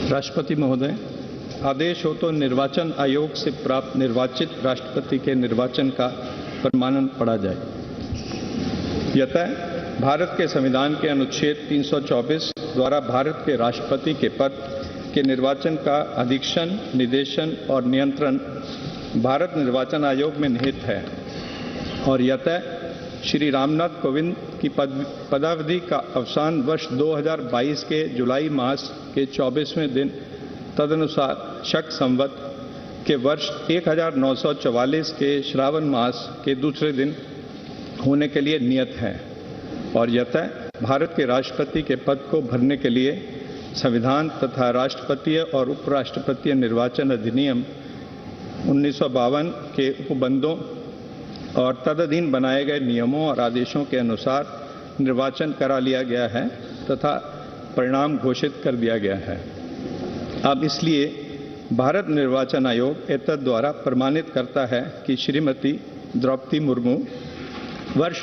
राष्ट्रपति महोदय, आदेश हो तो निर्वाचन आयोग से प्राप्त निर्वाचित राष्ट्रपति के निर्वाचन का प्रमाणन पढ़ा जाए। यतः भारत के संविधान के अनुच्छेद 324 द्वारा भारत के राष्ट्रपति के पद के निर्वाचन का अधीक्षण, निर्देशन और नियंत्रण भारत निर्वाचन आयोग में निहित है और यतः श्री रामनाथ कोविंद की पदावधि का अवसान वर्ष 2022 के जुलाई मास के 24वें दिन तदनुसार शक संवत के वर्ष 1944 के श्रावण मास के दूसरे दिन होने के लिए नियत है और यतः भारत के राष्ट्रपति के पद को भरने के लिए संविधान तथा राष्ट्रपतीय और उपराष्ट्रपतीय निर्वाचन अधिनियम 1952 के उपबंधों और तदधीन बनाए गए नियमों और आदेशों के अनुसार निर्वाचन करा लिया गया है तथा परिणाम घोषित कर दिया गया है। अब इसलिए भारत निर्वाचन आयोग एतद द्वारा प्रमाणित करता है कि श्रीमती द्रौपदी मुर्मू वर्ष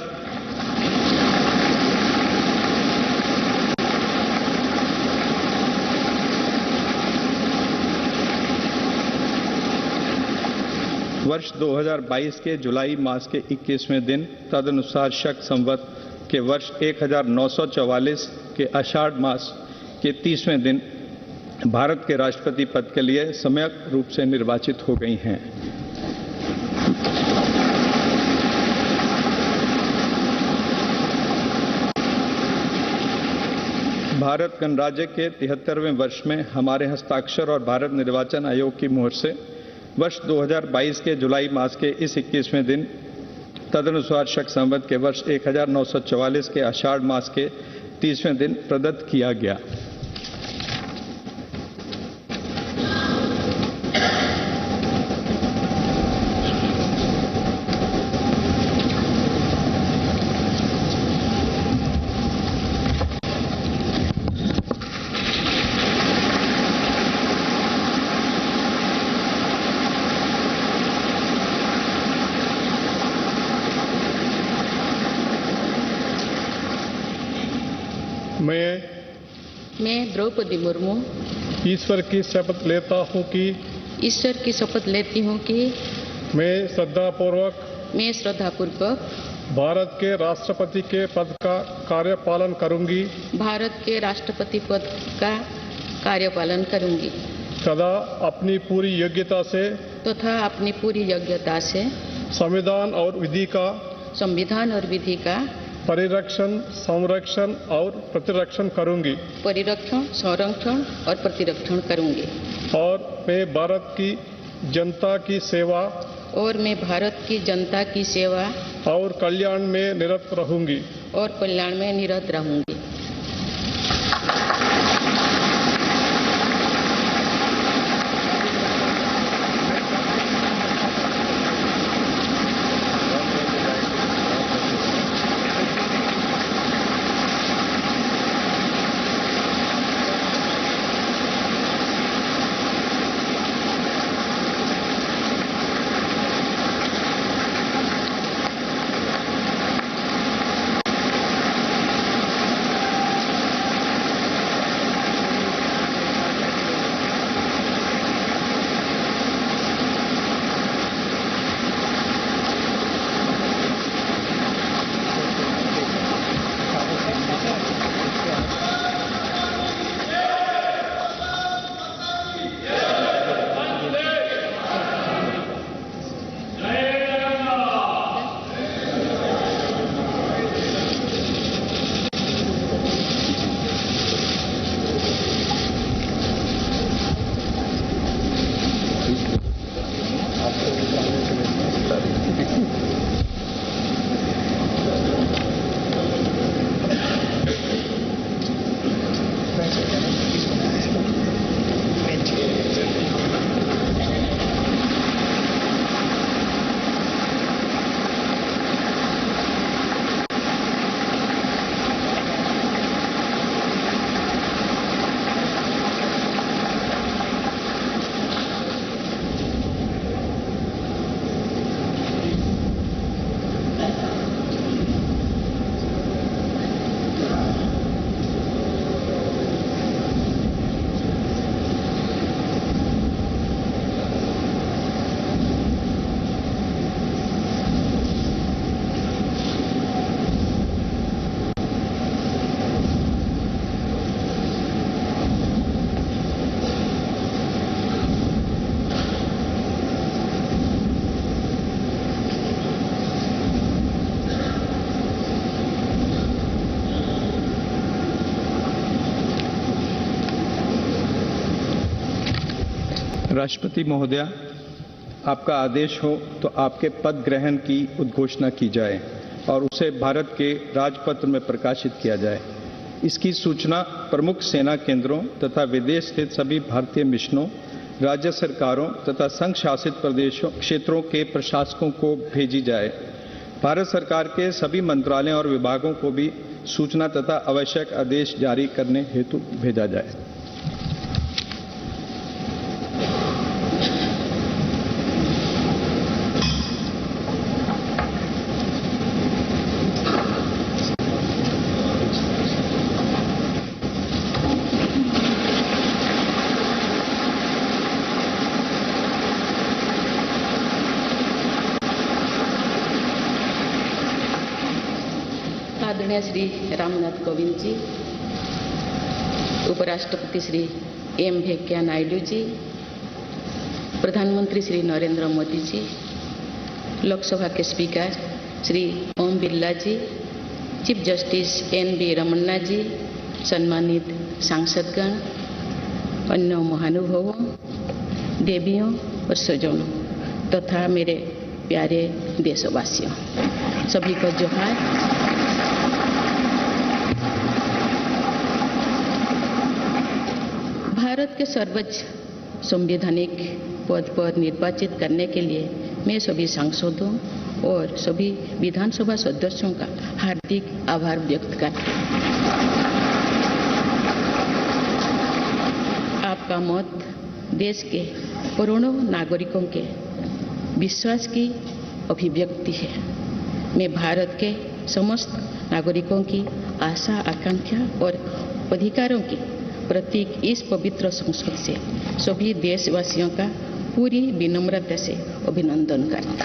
वर्ष 2022 के जुलाई मास के 21वें दिन तदनुसार शक संवत के वर्ष 1944 के आषाढ़ मास के 30वें दिन भारत के राष्ट्रपति पद के लिए सम्यक रूप से निर्वाचित हो गई हैं। भारत गणराज्य के 73वें वर्ष में हमारे हस्ताक्षर और भारत निर्वाचन आयोग की मुहर से वर्ष 2022 के जुलाई मास के इस 21वें दिन तदनुसार शक संवत के वर्ष 1944 के आषाढ़ मास के 30वें दिन प्रदत्त किया गया। मैं द्रौपदी मुर्मू ईश्वर की शपथ लेती हूँ कि मैं श्रद्धापूर्वक भारत के राष्ट्रपति के पद का कार्यपालन करूंगी तथा अपनी पूरी योग्यता से संविधान और विधि का परिरक्षण, संरक्षण और प्रतिरक्षण करूंगी और मैं भारत की जनता की सेवा और कल्याण में निरत रहूंगी। राष्ट्रपति महोदया, आपका आदेश हो तो आपके पद ग्रहण की उद्घोषणा की जाए और उसे भारत के राजपत्र में प्रकाशित किया जाए। इसकी सूचना प्रमुख सेना केंद्रों तथा विदेश स्थित सभी भारतीय मिशनों, राज्य सरकारों तथा संघ शासित प्रदेशों क्षेत्रों के प्रशासकों को भेजी जाए। भारत सरकार के सभी मंत्रालयों और विभागों को भी सूचना तथा आवश्यक आदेश जारी करने हेतु भेजा जाए। आदरणीय श्री रामनाथ कोविंद जी, उपराष्ट्रपति श्री एम वेंकैया नायडू जी, प्रधानमंत्री श्री नरेंद्र मोदी जी, लोकसभा के स्पीकर श्री ओम बिरला जी, चीफ जस्टिस एन.वी. रमन्ना जी, सम्मानित सांसदगण, अन्य महानुभावों, देवियों और स्वजनों तथा मेरे प्यारे देशवासियों, सभी को जोहार। भारत के सर्वोच्च संवैधानिक पद पर निर्वाचित करने के लिए मैं सभी सांसदों और सभी विधानसभा सदस्यों का हार्दिक आभार व्यक्त करती हूँ। आपका मत देश के करोड़ों नागरिकों के विश्वास की अभिव्यक्ति है। मैं भारत के समस्त नागरिकों की आशा, आकांक्षा और अधिकारों की प्रतीक इस पवित्र संसद से सभी देशवासियों का पूरी विनम्रता से अभिनंदन करता हूं।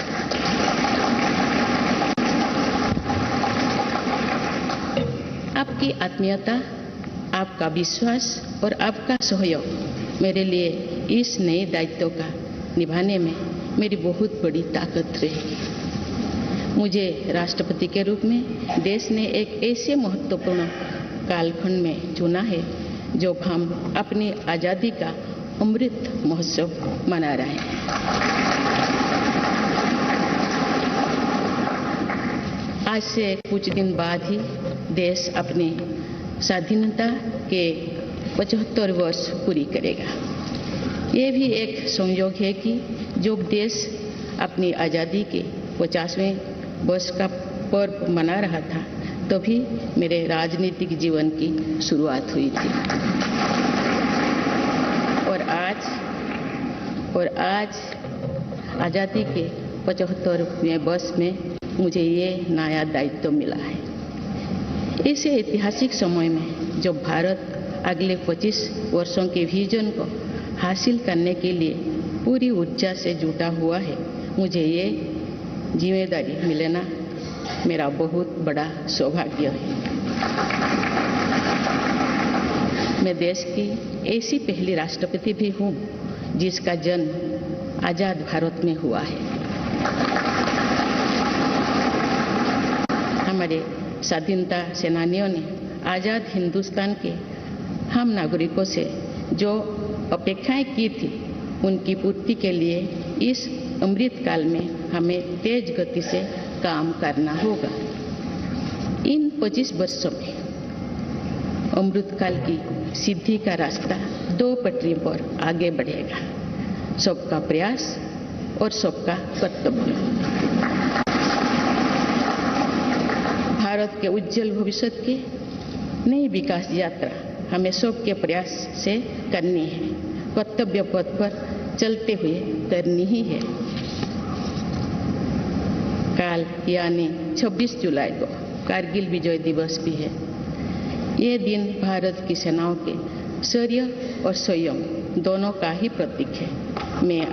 आपकी आत्मीयता, आपका विश्वास और आपका सहयोग मेरे लिए इस नए दायित्व का निभाने में मेरी बहुत बड़ी ताकत रहेगी। मुझे राष्ट्रपति के रूप में देश ने एक ऐसे महत्वपूर्ण कालखंड में चुना है जो हम अपनी आज़ादी का अमृत महोत्सव मना रहे हैं। आज से कुछ दिन बाद ही देश अपनी स्वाधीनता के 75 वर्ष पूरी करेगा। ये भी एक संयोग है कि जब देश अपनी आज़ादी के 50वें वर्ष का पर्व मना रहा था, तभी मेरे राजनीतिक जीवन की शुरुआत हुई थी। और आज आज़ादी के 75वें वर्ष में मुझे ये नया दायित्व मिला है। ऐसे ऐतिहासिक समय में जब भारत अगले 25 वर्षों के विजन को हासिल करने के लिए पूरी ऊर्जा से जुटा हुआ है, मुझे ये जिम्मेदारी मिलना मेरा बहुत बड़ा सौभाग्य है। मैं देश की ऐसी पहली राष्ट्रपति भी हूँ जिसका जन्म आज़ाद भारत में हुआ है। हमारे स्वाधीनता सेनानियों ने आज़ाद हिंदुस्तान के हम नागरिकों से जो अपेक्षाएं की थी, उनकी पूर्ति के लिए इस अमृत काल में हमें तेज गति से काम करना होगा। इन 25 वर्षों में अमृतकाल की सिद्धि का रास्ता 2 पटरी पर आगे बढ़ेगा, सबका प्रयास और सबका कर्तव्य। भारत के उज्जवल भविष्य की नई विकास यात्रा हमें सबके प्रयास से करनी है, कर्तव्य पथ पर चलते हुए करनी ही है। काल यानी 26 जुलाई को कारगिल विजय दिवस भी है। ये दिन भारत की सेनाओं के शौर्य और संयम दोनों का ही प्रतीक है। मैं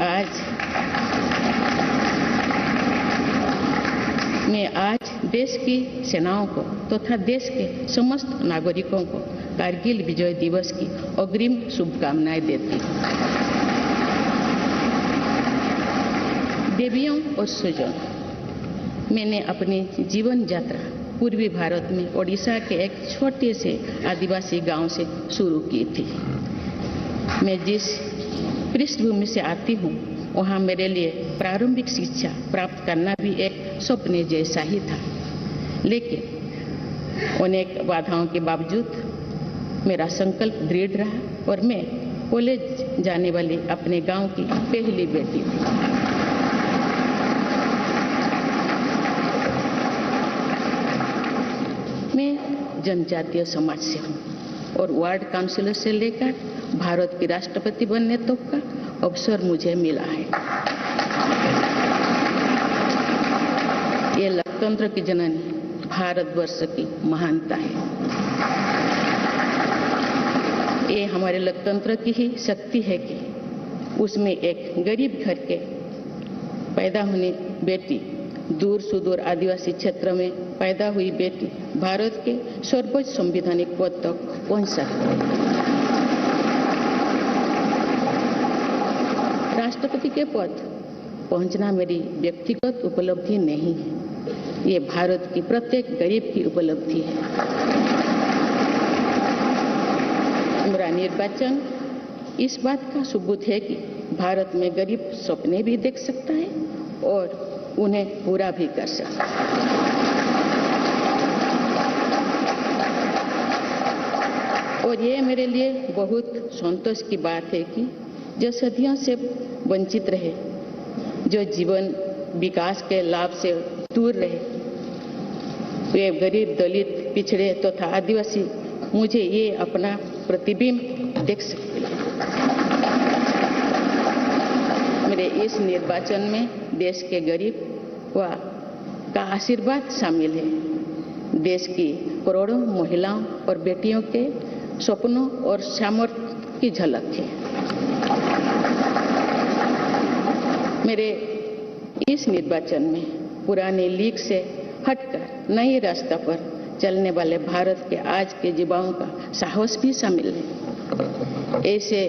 आज देश की सेनाओं को तथा देश के समस्त नागरिकों को कारगिल विजय दिवस की अग्रिम शुभकामनाएं देती हूँ। देवियों और स्वजनों, मैंने अपनी जीवन यात्रा पूर्वी भारत में ओडिशा के एक छोटे से आदिवासी गांव से शुरू की थी। मैं जिस पृष्ठभूमि से आती हूँ, वहाँ मेरे लिए प्रारंभिक शिक्षा प्राप्त करना भी एक सपने जैसा ही था। लेकिन अनेक बाधाओं के बावजूद मेरा संकल्प दृढ़ रहा और मैं कॉलेज जाने वाली अपने गांव की पहली बेटी थी। मैं जनजातीय समाज से हूँ और वार्ड काउंसिलर से लेकर भारत की राष्ट्रपति बनने तक का अवसर मुझे मिला है। ये लोकतंत्र की जननी भारतवर्ष की महानता है। ये हमारे लोकतंत्र की ही शक्ति है कि उसमें एक गरीब घर के पैदा होने बेटी, दूर सुदूर आदिवासी क्षेत्र में पैदा हुई बेटी भारत के सर्वोच्च संवैधानिक पद तक पहुंच सकती है। राष्ट्रपति के पद पहुंचना मेरी व्यक्तिगत उपलब्धि नहीं है, ये भारत की प्रत्येक गरीब की उपलब्धि है। मेरा निर्वाचन इस बात का सबूत है कि भारत में गरीब सपने भी देख सकता है और उन्हें पूरा भी कर सकता है। और ये मेरे लिए बहुत संतोष की बात है कि जो सदियों से वंचित रहे, जो जीवन विकास के लाभ से दूर रहे, वे गरीब, दलित, पिछड़े तथा आदिवासी मुझे ये अपना प्रतिबिंब देख सकते हैं। मेरे इस निर्वाचन में देश के गरीब व का आशीर्वाद शामिल है। देश की करोड़ों महिलाओं और बेटियों के सपनों और सामर्थ्य की झलक है। मेरे इस निर्वाचन में पुराने लीग से हटकर नई रास्ता पर चलने वाले भारत के आज के युवाओं का साहस भी शामिल है। ऐसे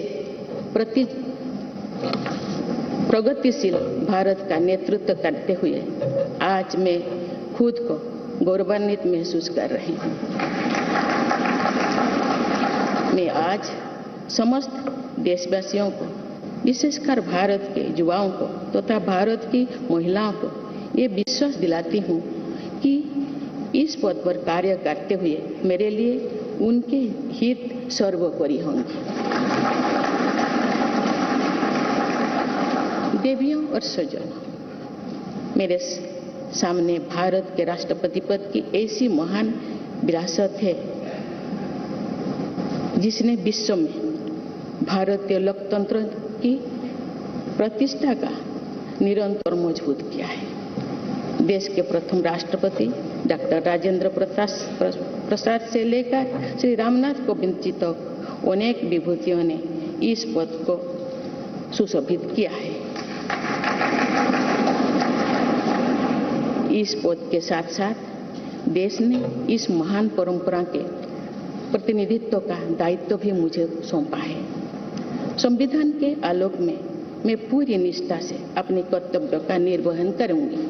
प्रगतिशील भारत का नेतृत्व करते हुए आज मैं खुद को गौरवान्वित महसूस कर रही हूँ। मैं आज समस्त देशवासियों को, विशेषकर भारत के युवाओं को तथा भारत की महिलाओं को ये विश्वास दिलाती हूँ कि इस पद पर कार्य करते हुए मेरे लिए उनके हित सर्वोपरि होंगे। देवियों और स्वजनों, मेरे सामने भारत के राष्ट्रपति पद की ऐसी महान विरासत है जिसने विश्व में भारतीय लोकतंत्र की प्रतिष्ठा का निरंतर मजबूत किया है। देश के प्रथम राष्ट्रपति डॉक्टर राजेंद्र प्रसाद से लेकर श्री रामनाथ कोविंद जी तक अनेक विभूतियों ने इस पद को सुशोभित किया है। इस पद के साथ साथ देश ने इस महान परंपरा के प्रतिनिधित्व का दायित्व भी मुझे सौंपा है। संविधान के आलोक में मैं पूरी निष्ठा से अपने कर्तव्यों का निर्वहन करूंगी।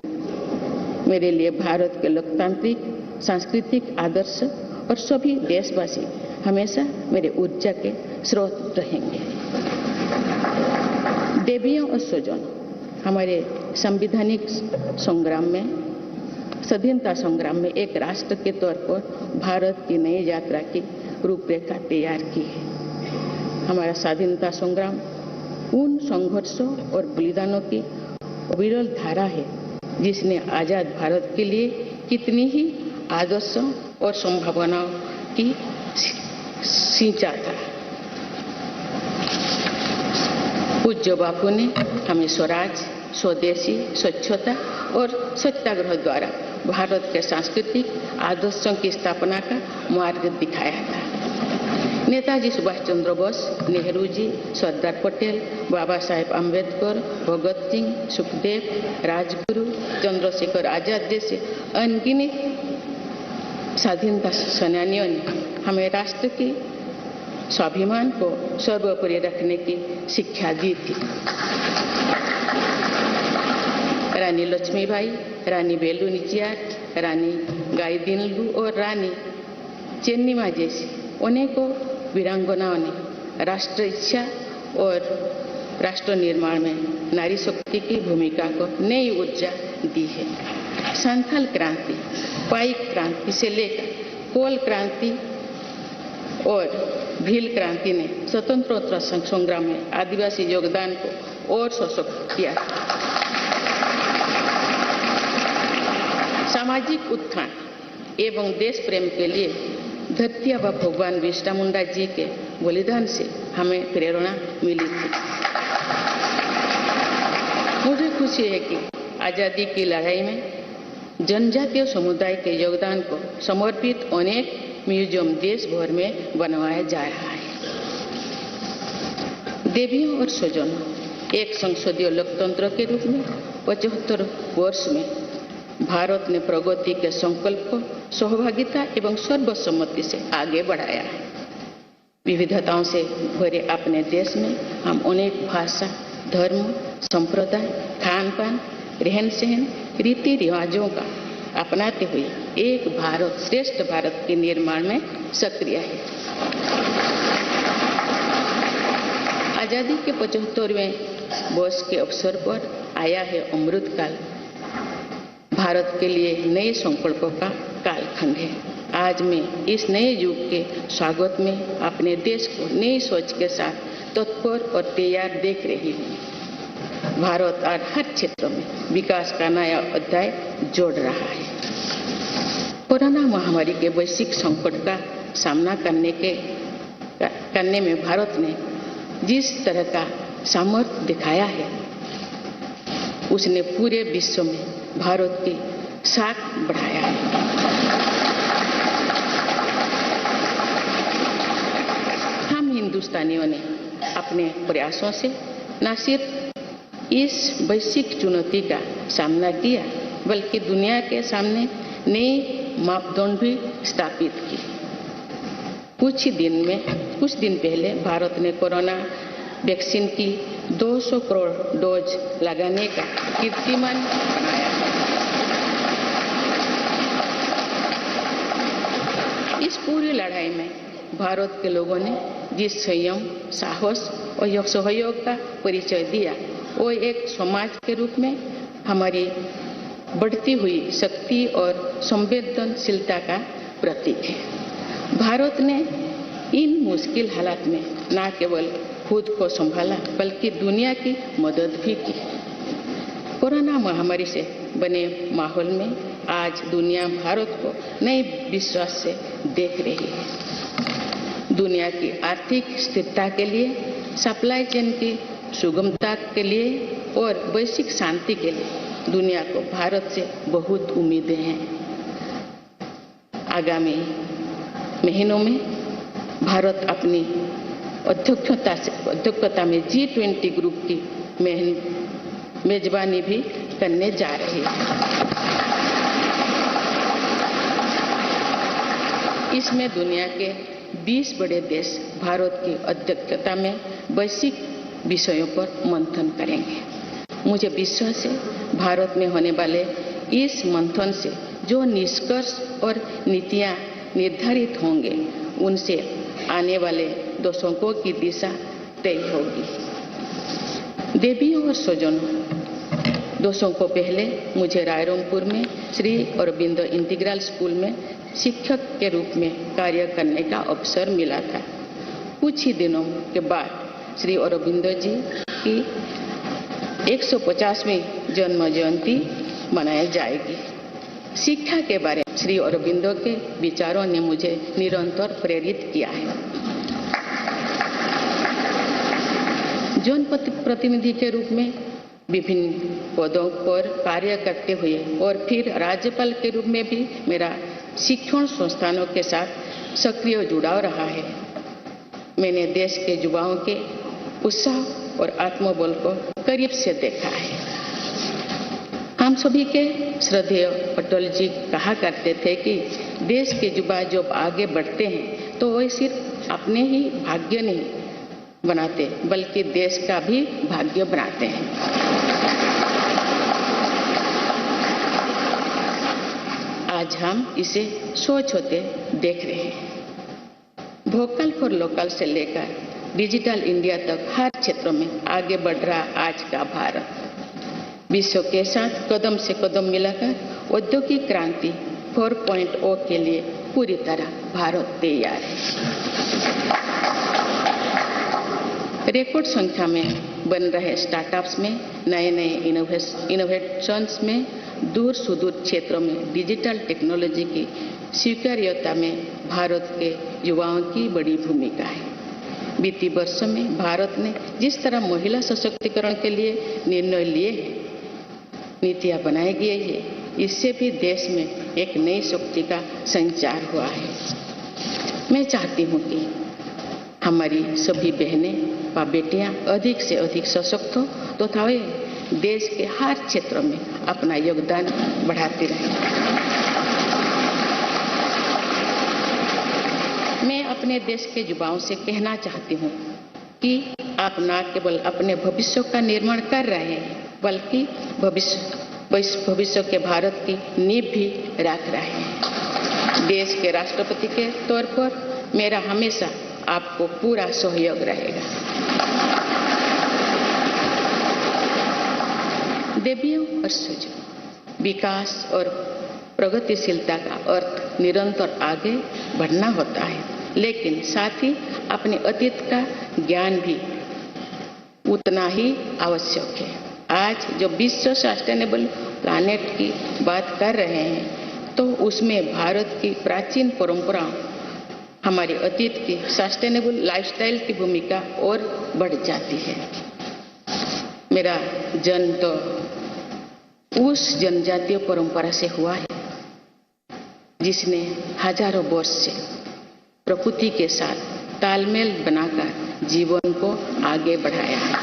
मेरे लिए भारत के लोकतांत्रिक सांस्कृतिक आदर्श और सभी देशवासी हमेशा मेरे ऊर्जा के स्रोत रहेंगे। देवियों और स्वजनों, हमारे संवैधानिक संग्राम में, स्वाधीनता संग्राम में एक राष्ट्र के तौर पर भारत की नई यात्रा की रूपरेखा तैयार की है। हमारा स्वाधीनता संग्राम उन संघर्षों और बलिदानों की अविरल धारा है जिसने आजाद भारत के लिए कितनी ही आदर्शों और संभावनाओं की सिंचा था। पूज्य बापू ने हमें स्वराज, स्वदेशी, स्वच्छता और सत्याग्रह द्वारा भारत के सांस्कृतिक आदर्शों की स्थापना का मार्ग दिखाया था। नेताजी सुभाष चंद्र बोस, नेहरू जी, सरदार पटेल, बाबा साहेब अम्बेडकर, भगत सिंह, सुखदेव, राजगुरु, चंद्रशेखर आजाद जैसे अनगिनत स्वाधीनता सेनानियों ने हमें राष्ट्र के स्वाभिमान को सर्वोपरि रखने की शिक्षा दी थी। रानी लक्ष्मीबाई, रानी वेलु नाचियार, रानी गाईदिन्यू और रानी चेन्निमा जैसी अनेकों वीरांगनाओं ने राष्ट्र इच्छा और राष्ट्र निर्माण में नारी शक्ति की भूमिका को नई ऊर्जा दी है। संथाल क्रांति, पाइक क्रांति से लेकर कोल क्रांति और भील क्रांति ने स्वतंत्रता संग्राम में आदिवासी योगदान को और सशक्त किया। सामाजिक उत्थान एवं देश प्रेम के लिए धरती आबा भगवान बिरसा मुंडा जी के बलिदान से हमें प्रेरणा मिली थी। मुझे खुशी है कि आजादी की लड़ाई में जनजातीय समुदाय के योगदान को समर्पित अनेक म्यूजियम देश भर में बनवाया जा रहा है। देवियों और स्वजनों, एक संसदीय लोकतंत्र के रूप में 75 वर्ष में भारत ने प्रगति के संकल्प को सहभागिता एवं सर्वसम्मति से आगे बढ़ाया है। विविधताओं से भरे अपने देश में हम अनेक भाषा, धर्म, संप्रदाय, खान पान, रहन सहन, रीति रिवाजों का अपनाते हुए एक भारत श्रेष्ठ भारत के निर्माण में सक्रिय है। आजादी के 75वें वर्ष के अवसर पर आया है अमृत काल। भारत के लिए नए संकल्पों का कालखंड है। आज मैं इस नए युग के स्वागत में अपने देश को नई सोच के साथ तत्पर और तैयार देख रही हूँ। भारत आज हर क्षेत्र में विकास का नया अध्याय जोड़ रहा है। कोरोना महामारी के वैश्विक संकट का सामना करने में भारत ने जिस तरह का सामर्थ्य दिखाया है, उसने पूरे विश्व में भारत की साख बढ़ाया है। हम हिंदुस्तानियों ने अपने प्रयासों से न सिर्फ इस वैश्विक चुनौती का सामना किया, बल्कि दुनिया के सामने नए मापदंड भी स्थापित किए। कुछ दिन पहले भारत ने कोरोना वैक्सीन की 200 करोड़ डोज लगाने का कीर्तिमान बनाया। इस पूरी लड़ाई में भारत के लोगों ने जिस संयम, साहस और सहयोग का परिचय दिया, वो एक समाज के रूप में हमारी बढ़ती हुई शक्ति और संवेदनशीलता का प्रतीक है। भारत ने इन मुश्किल हालात में न केवल खुद को संभाला, बल्कि दुनिया की मदद भी की। कोरोना महामारी से बने माहौल में आज दुनिया भारत को नए विश्वास से देख रही है। दुनिया की आर्थिक स्थिरता के लिए, सप्लाई चेन की सुगमता के लिए और वैश्विक शांति के लिए दुनिया को भारत से बहुत उम्मीदें हैं। आगामी महीनों में भारत अपनी अध्यक्षता में G20 ग्रुप की मेजबानी भी करने जा रही है। इसमें दुनिया के 20 बड़े देश भारत की अध्यक्षता में वैश्विक विषयों पर मंथन करेंगे। मुझे विश्वास है भारत में होने वाले इस मंथन से जो निष्कर्ष और नीतियां निर्धारित होंगे, उनसे आने वाले दशकों की दिशा तय होगी। देवियों और स्वजनों, दशकों पहले मुझे रायरंगपुर में श्री अरबिंदो इंटीग्रल स्कूल में शिक्षक के रूप में कार्य करने का अवसर मिला था। कुछ ही दिनों के बाद श्री अरबिंदो जी की 150वीं जन्म जयंती मनाई जाएगी। शिक्षा के बारे में श्री अरबिंदो के विचारों ने मुझे निरंतर प्रेरित किया है। जनप्रतिनिधि के रूप में विभिन्न पदों पर कार्य करते हुए और फिर राज्यपाल के रूप में भी मेरा शिक्षण संस्थानों के साथ सक्रिय जुड़ाव रहा है। मैंने देश के युवाओं के उत्साह और आत्मबल को करीब से देखा है। हम सभी के श्रद्धेय अटल जी कहा करते थे कि देश के युवा जब आगे बढ़ते हैं तो वे सिर्फ अपने ही भाग्य नहीं बनाते, बल्कि देश का भी भाग्य बनाते हैं। आज हम इसे सोच होते देख रहे हैं। वोकल फॉर लोकल से लेकर डिजिटल इंडिया तक हर क्षेत्र में आगे बढ़ रहा आज का भारत विश्व के साथ कदम से कदम मिलाकर औद्योगिक क्रांति 4.0 के लिए पूरी तरह भारत तैयार है। रिकॉर्ड संख्या में बन रहे स्टार्टअप्स में नए नए इनोवेशंस में दूर सुदूर क्षेत्रों में डिजिटल टेक्नोलॉजी की स्वीकार्यता में भारत के युवाओं की बड़ी भूमिका है। बीती वर्षों में भारत ने जिस तरह महिला सशक्तिकरण के लिए निर्णय लिए हैं, नीतियां बनाई गई है, इससे भी देश में एक नई शक्ति का संचार हुआ है। मैं चाहती हूं कि हमारी सभी बहनें व बेटियां अधिक से अधिक सशक्त हो तथा वे देश के हर क्षेत्र में अपना योगदान बढ़ाती रहें। मैं अपने देश के युवाओं से कहना चाहती हूं कि आप न केवल अपने भविष्य का निर्माण कर रहे हैं बल्कि भविष्य के भारत की नींव भी रख रहे हैं। देश के राष्ट्रपति के तौर पर मेरा हमेशा आपको पूरा सहयोग रहेगा। देवियों और सुजों, विकास और प्रगतिशीलता का अर्थ निरंतर आगे बढ़ना होता है, लेकिन साथ ही अपने अतीत का ज्ञान भी उतना ही आवश्यक है। आज जो विश्व सस्टेनेबल प्लैनेट की बात कर रहे हैं तो उसमें भारत की प्राचीन परंपराओं, हमारे अतीत की सस्टेनेबल लाइफस्टाइल की भूमिका और बढ़ जाती है। मेरा जन्म तो उस जनजातीय परंपरा से हुआ है जिसने हजारों वर्ष से प्रकृति के साथ तालमेल बनाकर जीवन को आगे बढ़ाया है।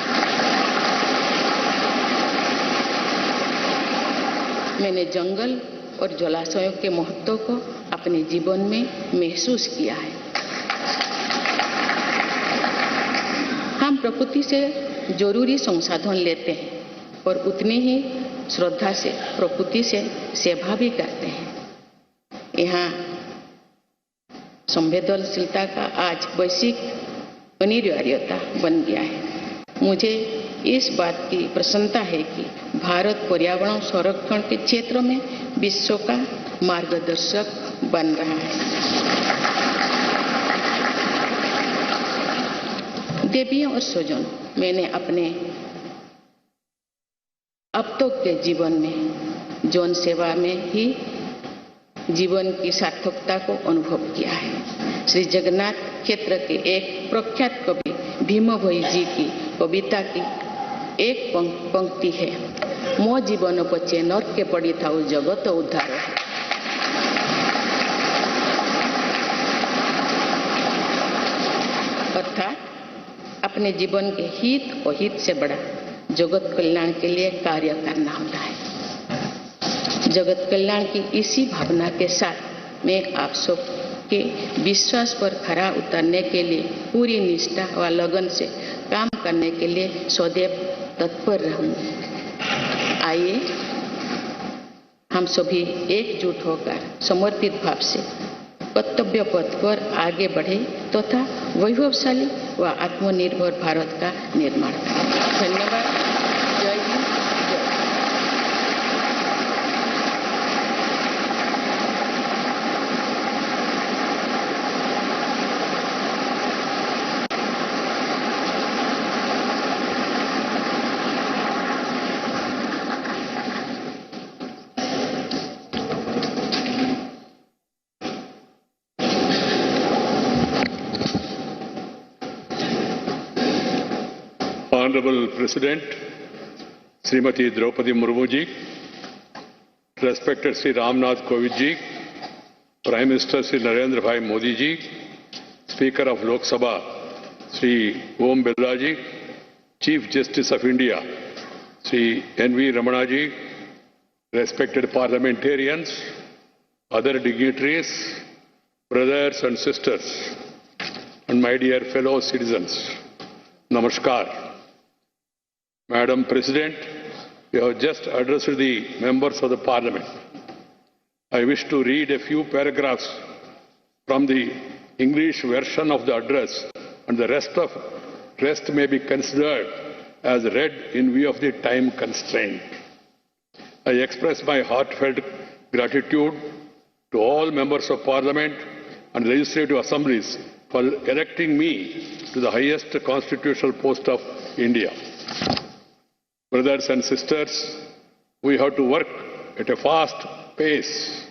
मैंने जंगल और जलाशयों के महत्व को अपने जीवन में महसूस किया है। हम प्रकृति से जरूरी संसाधन लेते हैं और उतनी ही श्रद्धा से प्रकृति से सेवा भी करते हैं। यहाँ संवेदनशीलता का आज वैश्विक अनिवार्यता बन गया है। मुझे इस बात की प्रसन्नता है कि भारत पर्यावरण संरक्षण के क्षेत्र में विश्व का मार्गदर्शक बन रहा है। देवियों और स्वजन, मैंने अपने अब तक के जीवन में जौन सेवा में ही जीवन की सार्थकता को अनुभव किया है। श्री जगन्नाथ क्षेत्र के एक प्रख्यात कवि भीम भोई जी की कविता की एक पंक्ति है, मो जीवन पचे नरके पड़ी थाउ जगत उद्धार। अर्थात अपने जीवन के हित और हित से बड़ा जगत कल्याण के लिए कार्य करना होता है। जगत कल्याण की इसी भावना के साथ मैं आप सब के विश्वास पर खरा उतरने के लिए पूरी निष्ठा व लगन से काम करने के लिए सदैव तत्पर रहूंगी। आइए हम सभी एकजुट होकर समर्पित भाव से कर्तव्य पथ पर आगे बढ़े तथा वैभवशाली व आत्मनिर्भर भारत का निर्माण करें। धन्यवाद। जय Hind. Honorable President, Srimati Draupadi Murmu ji, respected Sri Ramnath Kovind ji, Prime Minister Sri Narendra Bhai Modi ji, Speaker of Lok Sabha Sri Om Birla ji, Chief Justice of India Sri N.V. Ramana ji, respected parliamentarians, other dignitaries, brothers and sisters, and my dear fellow citizens, Namaskar. Madam President, you have just addressed the members of the Parliament. I wish to read a few paragraphs from the English version of the address and the rest may be considered as read in view of the time constraint. I express my heartfelt gratitude to all members of Parliament and legislative assemblies for electing me to the highest constitutional post of India. Brothers and sisters, we have to work at a fast pace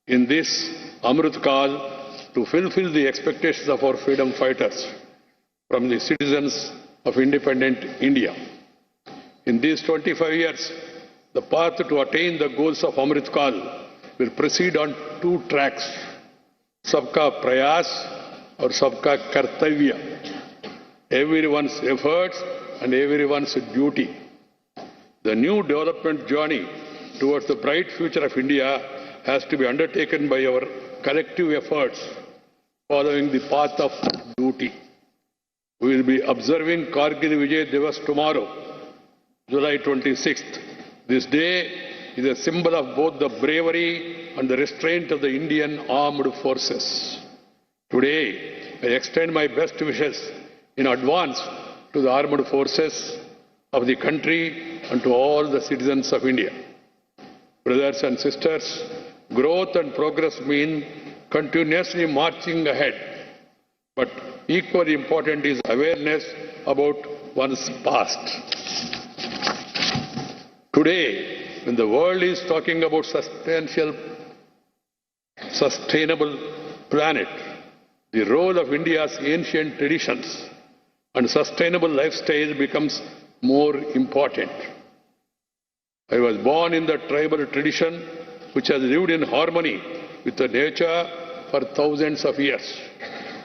in this Amrit Kal to fulfill the expectations of our freedom fighters from the citizens of independent India. In these 25 years, the path to attain the goals of Amrit Kal will proceed on two tracks, Sabka Prayas or Sabka Kartavya, everyone's efforts and everyone's duty. The new development journey towards the bright future of India has to be undertaken by our collective efforts following the path of duty. We will be observing Kargil Vijay Divas tomorrow, July 26th. This day is a symbol of both the bravery and the restraint of the Indian armed forces. Today, I extend my best wishes in advance to the armed forces of the country and to all the citizens of India. Brothers and sisters, growth and progress mean continuously marching ahead, but equally important is awareness about one's past. Today, when the world is talking about sustainable planet, the role of India's ancient traditions and sustainable lifestyle becomes more important. I was born in the tribal tradition which has lived in harmony with the nature for thousands of years.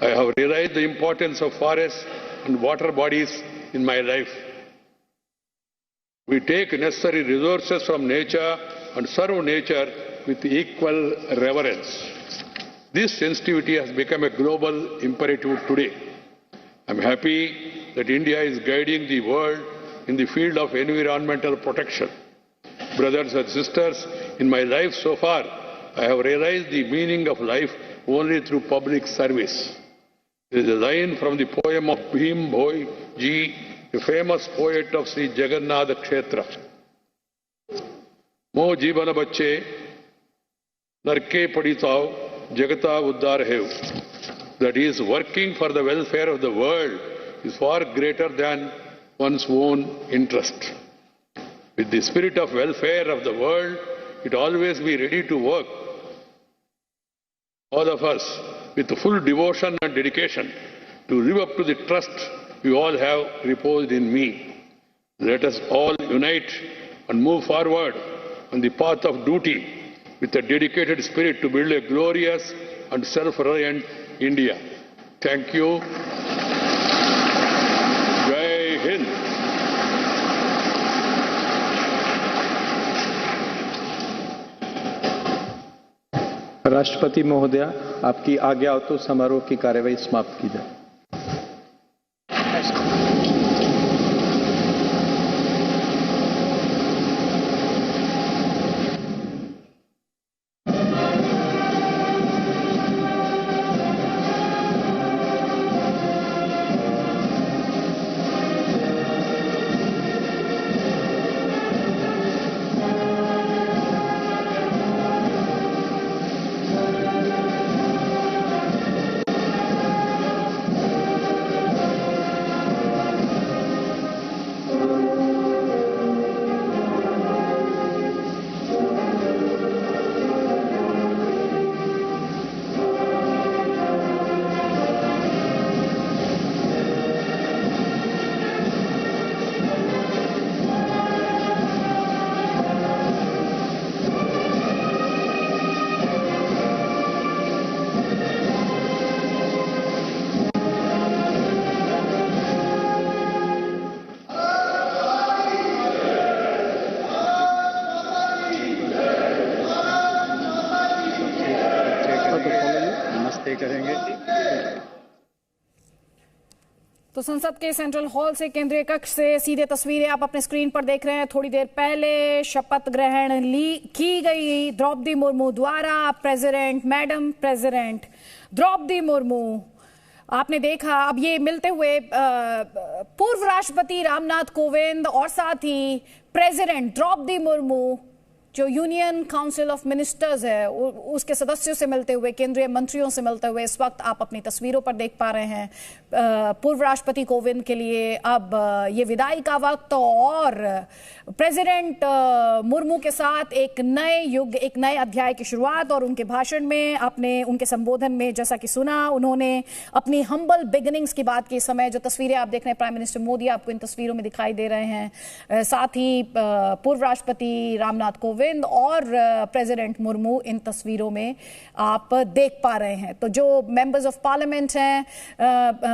I have realized the importance of forests and water bodies in my life. We take necessary resources from nature and serve nature with equal reverence. This sensitivity has become a global imperative today. I am happy that India is guiding the world in the field of environmental protection. Brothers and sisters, in my life so far, I have realized the meaning of life only through public service. There is a line from the poem of Bhim Bhoi Ji, a famous poet of Sri Jagannath Kshetra. Mo jibana bacche, narke paditao, jagata uddar hev. That is, working for the welfare of the world is far greater than one's own interest. With the spirit of welfare of the world, it always be ready to work. All of us, with full devotion and dedication, to live up to the trust you all have reposed in me. Let us all unite and move forward on the path of duty with a dedicated spirit to build a glorious and self-reliant India. Thank you. Jai Hind. राष्ट्रपति महोदया, आपकी आज्ञा हो तो समारोह की कार्यवाही समाप्त की जाए। तो संसद के सेंट्रल हॉल से केंद्रीय कक्ष से सीधे तस्वीरें आप अपने स्क्रीन पर देख रहे हैं। थोड़ी देर पहले शपथ ग्रहण की गई द्रौपदी मुर्मू द्वारा। मैडम प्रेसिडेंट द्रौपदी मुर्मू आपने देखा अब ये मिलते हुए पूर्व राष्ट्रपति रामनाथ कोविंद और साथ ही प्रेसिडेंट द्रौपदी मुर्मू जो यूनियन काउंसिल ऑफ मिनिस्टर्स है उसके सदस्यों से मिलते हुए, केंद्रीय मंत्रियों से मिलते हुए इस वक्त आप अपनी तस्वीरों पर देख पा रहे हैं। पूर्व राष्ट्रपति कोविंद के लिए अब ये विदाई का वक्त और प्रेसिडेंट मुर्मू के साथ एक नए युग, एक नए अध्याय की शुरुआत। और उनके भाषण में आपने उनके संबोधन में जैसा कि सुना, उन्होंने अपनी हम्बल बिगिनिंग्स की बात की। इस समय जो तस्वीरें आप देख रहे हैं प्राइम मिनिस्टर मोदी आपको इन तस्वीरों में दिखाई दे रहे हैं, साथ ही पूर्व राष्ट्रपति रामनाथ कोविंद और प्रेसिडेंट मुर्मू इन तस्वीरों में आप देख पा रहे हैं। तो जो मेंबर्स ऑफ पार्लियामेंट हैं,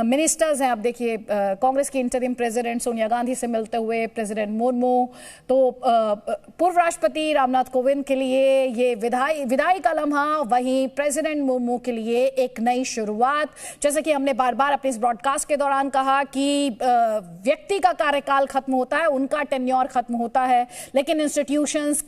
मिनिस्टर्स हैं, आप देखिए कांग्रेस की इंटरिम प्रेसिडेंट सोनिया गांधी से मिलते हुए प्रेसिडेंट मुर्मू। तो पूर्व राष्ट्रपति रामनाथ कोविंद के लिए ये विदाई का लम्हा, वहीं प्रेसिडेंट मुर्मू के लिए एक नई शुरुआत। जैसा कि हमने बार बार अपने इस ब्रॉडकास्ट के दौरान कहा कि व्यक्ति का कार्यकाल खत्म होता है, उनका टेन्योर खत्म होता है, लेकिन इंस्टीट्यूशंस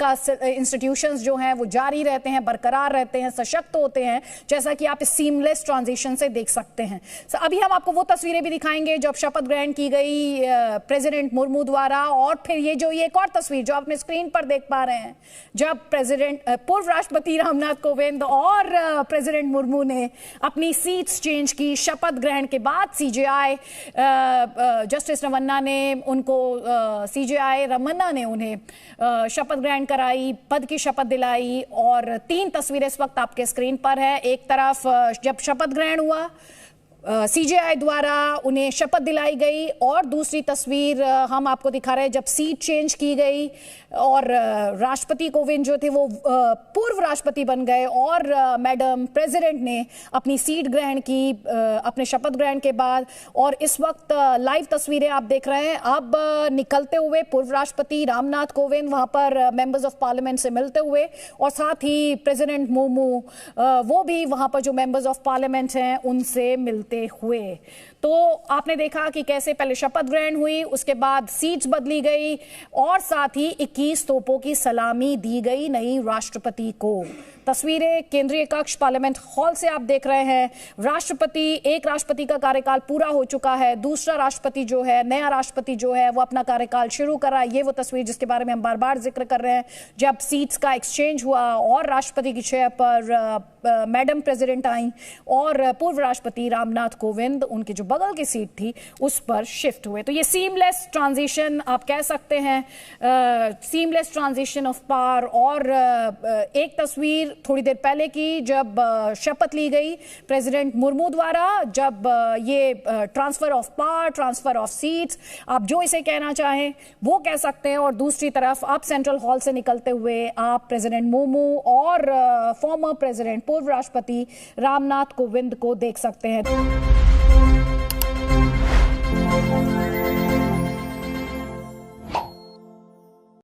जो हैं वो जारी रहते हैं, बरकरार रहते हैं, सशक्त होते हैं, जैसा कि आप इस सीमलेस ट्रांजिशन से देख सकते हैं। अभी हम आपको वो तस्वीरें भी दिखाएंगे जब शपथ ग्रहण की गई प्रेसिडेंट मुर्मू द्वारा, और फिर ये एक और तस्वीर जो आपने स्क्रीन पर देख पा रहे हैं, जब पूर्व राष्ट्रपति रामनाथ कोविंद और प्रेसिडेंट मुर्मू ने अपनी सीट्स चेंज की शपथ ग्रहण के बाद। सीजेआई जस्टिस रमन्ना ने उन्हें शपथ ग्रहण कराई, पद की शपथ दिलाई, और 3 तस्वीरें इस वक्त आपके स्क्रीन पर है। एक तरफ जब शपथ ग्रहण हुआ, सीजेआई द्वारा उन्हें शपथ दिलाई गई, और दूसरी तस्वीर हम आपको दिखा रहे हैं जब सीट चेंज की गई और राष्ट्रपति कोविंद जो थे वो पूर्व राष्ट्रपति बन गए, और मैडम प्रेसिडेंट ने अपनी सीट ग्रहण की अपने शपथ ग्रहण के बाद। और इस वक्त लाइव तस्वीरें आप देख रहे हैं, अब निकलते हुए पूर्व राष्ट्रपति रामनाथ कोविंद वहां पर मेंबर्स ऑफ पार्लियामेंट से मिलते हुए, और साथ ही प्रेसिडेंट मुर्मू वो भी वहां पर जो मेंबर्स ऑफ पार्लियामेंट हैं उनसे मिलते हुए। तो आपने देखा कि कैसे पहले शपथ ग्रहण हुई, उसके बाद सीट्स बदली गई, और साथ ही 21 तोपों की सलामी दी गई नई राष्ट्रपति को। तस्वीरें केंद्रीय कक्ष पार्लियामेंट हॉल से आप देख रहे हैं। एक राष्ट्रपति का कार्यकाल पूरा हो चुका है, दूसरा राष्ट्रपति जो है, नया राष्ट्रपति जो है वो अपना कार्यकाल शुरू कर रहा है। ये वो तस्वीर जिसके बारे में हम बार बार जिक्र कर रहे हैं, जब सीट्स का एक्सचेंज हुआ और राष्ट्रपति की चेयर पर मैडम प्रेसिडेंट आई और पूर्व राष्ट्रपति रामनाथ कोविंद उनकी जो बगल की सीट थी उस पर शिफ्ट हुए। तो ये सीमलेस ट्रांजिशन आप कह सकते हैं, सीमलेस ट्रांजिशन ऑफ पावर। और एक तस्वीर थोड़ी देर पहले की जब शपथ ली गई प्रेसिडेंट मुर्मू द्वारा, जब ये transfer of power, transfer of seats, आप जो इसे कहना चाहें वो कह सकते हैं। और दूसरी तरफ आप सेंट्रल हॉल से निकलते हुए आप प्रेसिडेंट मुर्मू और फॉर्मर प्रेसिडेंट पूर्व राष्ट्रपति रामनाथ कोविंद को देख सकते हैं।